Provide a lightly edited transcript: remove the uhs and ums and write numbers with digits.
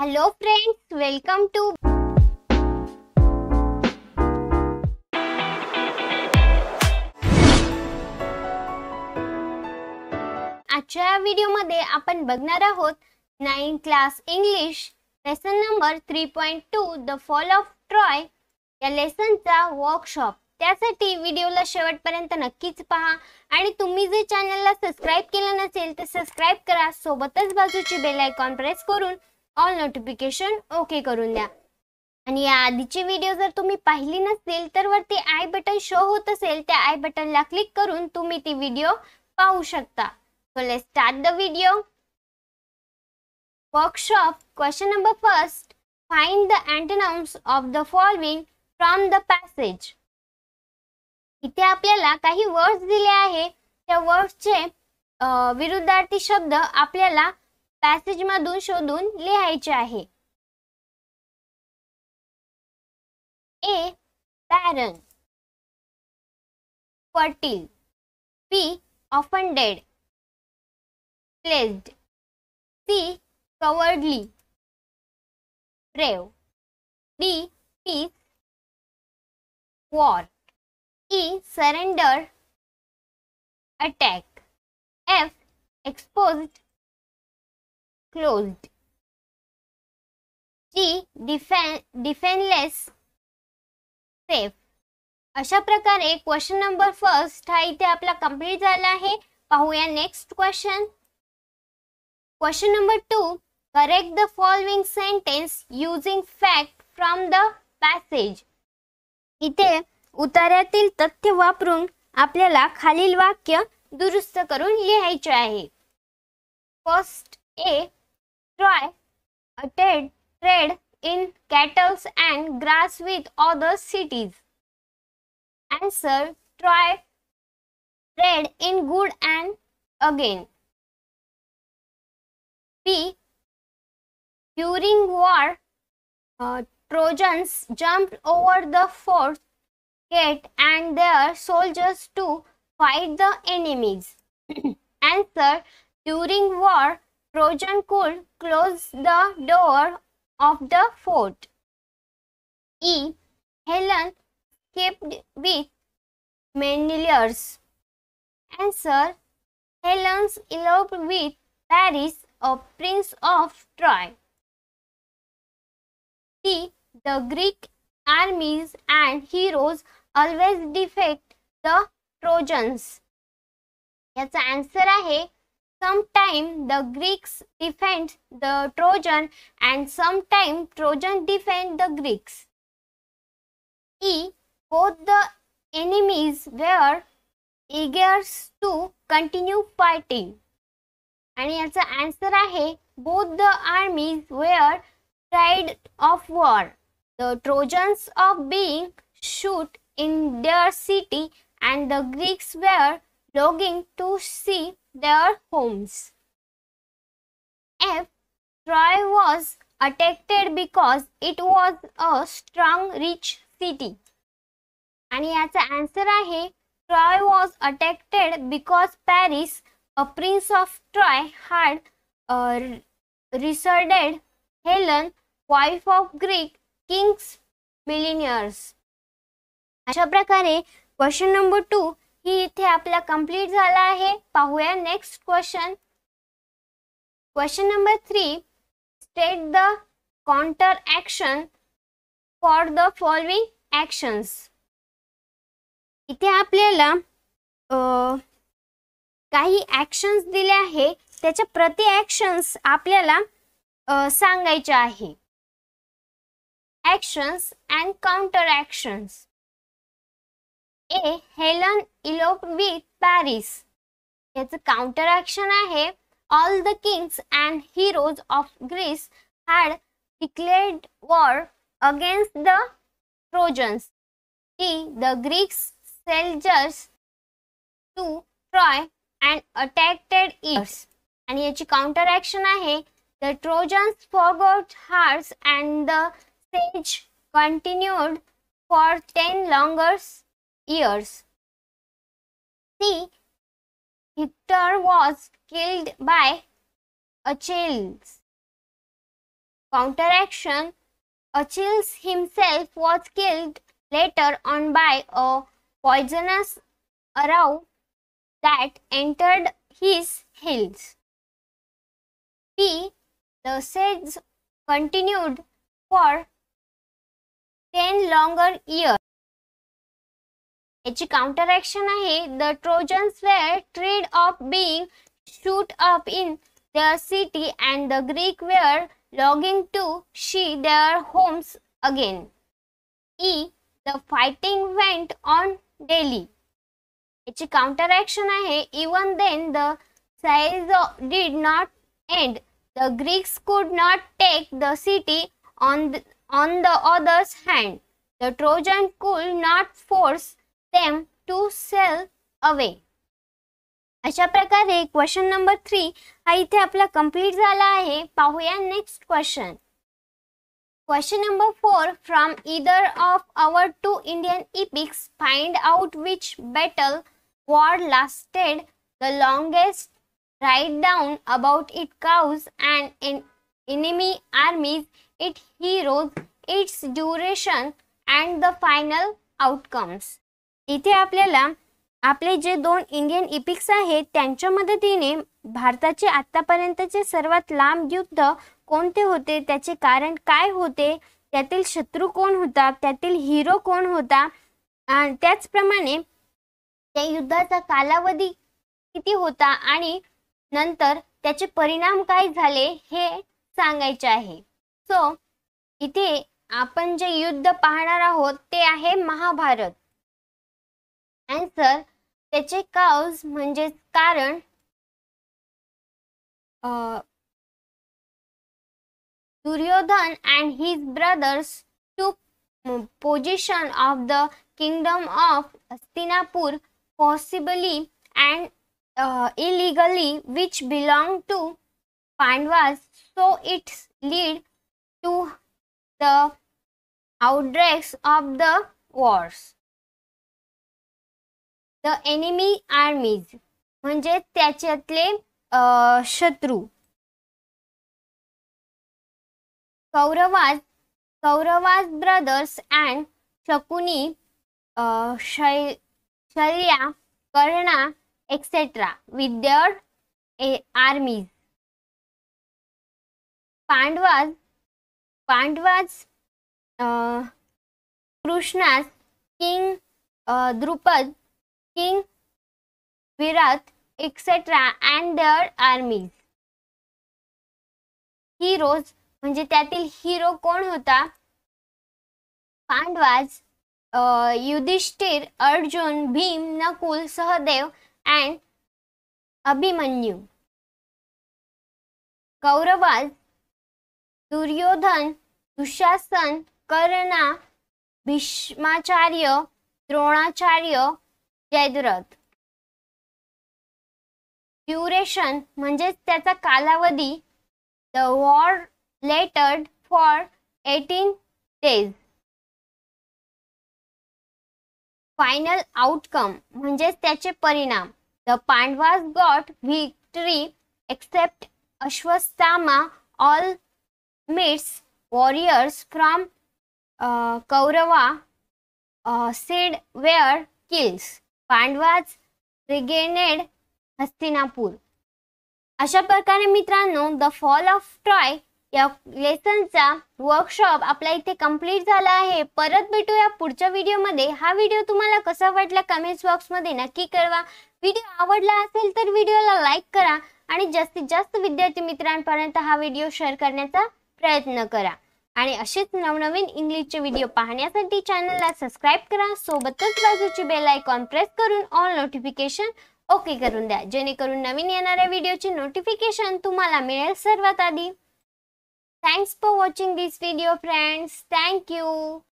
Hello friends, welcome to आजच्या व्हिडिओमध्ये आपण बघणार आहोत 9th class English lesson number 3.2 the fall of Troy या लेसनचा वर्कशॉप। त्यासाठी व्हिडिओला शेवटपर्यंत नक्कीच पहा आणि तुम्ही जे चॅनलला सबस्क्राइब केलं नसेल तर सबस्क्राइब करा, सोबतच बाजूची बेल आयकॉन प्रेस करून ऑल नोटिफिकेशन ओके करून द्या। आणि या आधीची व्हिडिओ जर तुम्ही पाहिली नसेल तर वरती आय बटन शो होत असेल त्या आय बटनला क्लिक करून तुम्ही ती व्हिडिओ पाहू शकता। So let's start the video. Workshop question number first. Find the antonyms of the following from the passage. इथे आपल्याला काही वर्ड्स दिले आहे, त्या वर्ड्सचे विरुद्धार्थी शब्द आपल्याला पॅसेज मधून शोधून लिहायचे आहे। A. Barren, fertile. B. Offended, pleased. C. Cowardly, brave. D. Peace, war. E. Surrender, attack. F. Exposed, closed. G. Defenseless, safe. अशा प्रकारे क्वेश्चन नंबर फर्स्ट हा इथे आपला कंप्लीट झाला आहे। पाहूया next question. Question number 2. Correct the following sentence using fact from the passage. इथे उतार्यातील तथ्य वापरून आपल्याला खालील वाक्य दुरुस्त करून लिहायचे आहे। First A. Troy trade in cattle and grass with other cities. Answer. Troy trade in good and again. B. During war, Trojans jumped over the fort gate and their soldiers to fight the enemies. Answer. During war, Trojan could close the door of the fort. E. Helen escaped with Menelaus. Answer. Helens eloped with Paris, a prince of Troy. D. The Greek armies and heroes always defeat the Trojans. याचा answer आहे sometime the Greeks defend the Trojan and sometime Trojan defend the Greeks. E. Both the enemies were eager to continue fighting. आणि याचा answer आहे both the armies were tired of war. The Trojans of being shot in their city and the Greeks were longing to see their homes. F. Troy was attacked because it was a strong, rich city. आणि याचा answer आहे Troy was attacked because Paris, a prince of Troy, had resided Helen, wife of Greek kings, millionaires. अशा प्रकारे question number 2 ही इथे आपला complete झाला आहे। पाहूया next question. Question number 3. State the counter action for the following actions. इथे आपल्याला काही ॲक्शन्स दिले आहे, त्याच्या प्रति ॲक्शन्स आपल्याला सांगायचे आहे। Actions and counter actions. A. Helen eloped with Paris. याचं काउंटर ॲक्शन आहे all the kings and heroes of Greece had declared war against the Trojans. D. The Greeks soldiers to Troy and attacked it. आणि याची counter action आहे the Trojans forgot hearts and the siege continued for 10 longer years. C. Hector was killed by Achilles. counteraction, Achilles himself was killed later on by a poisonous arrow that entered his heels. B. The siege continued for 10 longer years. याची counter action आहे, the Trojans were tired of being shut up in their city and the Greeks were longing to see their homes again. E. The fighting went on daily. याची counter action आहे, even then the siege did not end. The Greeks could not take the city. On the other hand, the Trojans could not force them to sail away. अशा प्रकारे question number 3 हा इथे आपला complete झाला आहे. पाहूया next question. Question number 4. From either of our two Indian epics, find out which battle war lasted the longest. Write down about its cause and enemy armies, its heroes, its duration and the final outcomes. इथे आपल्याला आपले जे दोन Indian इपिक्स आहेत त्यांच्या मदतीने भारताचे आतापर्यंतचे सर्वात लांब युद्ध कोणते होते, त्याचे कारण काय होते, त्यातील शत्रू कोण होता, त्यातील हिरो कोण होता आणि त्याचप्रमाणे त्या युद्धाचा कालावधी किती होता आणि नंतर त्याचे परिणाम काय झाले हे सांगायचे आहे. सो इथे आपण जे युद्ध पाहणार आहोत ते आहे महाभारत. आन्सर त्याचे काउज म्हणजे कारण Duryodhan and his brothers took possession of the kingdom of Hastinapur, possibly and illegally, which belonged to Pandavas. So it led to the outbreaks of the wars. The enemy armies म्हणजे त्याच्यातले शत्रू. Kauravas brothers and Shakuni, Shalya, Karna, etc. with their armies. Pandavas, Krishna's king Drupad, king Virat, etc. and their armies. Heroes म्हणजे त्यातील hero कोण होता? Pandavas, Yudhishthir, Arjun, Bhim, Nakul, Sahadev and Abhimanyu. Kauravas, Duryodhan, Dushasan, Karna, Bhishmacharya, Dronacharya, Jayadratha. Duration म्हणजे त्याचा कालावधी. The war lasted for 18 days. Final outcome म्हणजे त्याचे परिणाम. The Pandavas got victory except Ashwasthama. All mates warriors from Kaurava side were killed. Pandavas regained Hastinapur. अशा प्रकारे मित्रांनो द फॉल ऑफ ट्रॉय या लेसनचा वर्कशॉप आपल्या इथे कंप्लीट झाला आहे. परत भेटूया पुढच्या व्हिडिओमध्ये. हा व्हिडिओ तुम्हाला कसा वाटला कमेंट्स बॉक्समध्ये नक्की कळवा. व्हिडिओ आवडला असेल तर व्हिडिओला लाईक करा आणि जास्तीत जास्त विद्यार्थी मित्रांपर्यंत हा व्हिडिओ शेअर करण्याचा प्रयत्न करा. आणि असेच नवनवीन इंग्लिशचे व्हिडिओ पाहण्यासाठी चॅनलला सबस्क्राइब करा. सोबतच बाजूची बेल आयकॉन प्रेस करून ऑल नोटिफिकेशन ओके करून द्या, जेणेकरून नवीन येणाऱ्या व्हिडिओची नोटिफिकेशन तुम्हाला मिळेल सर्वात आधी. Thanks for watching this video, friends. Thank you.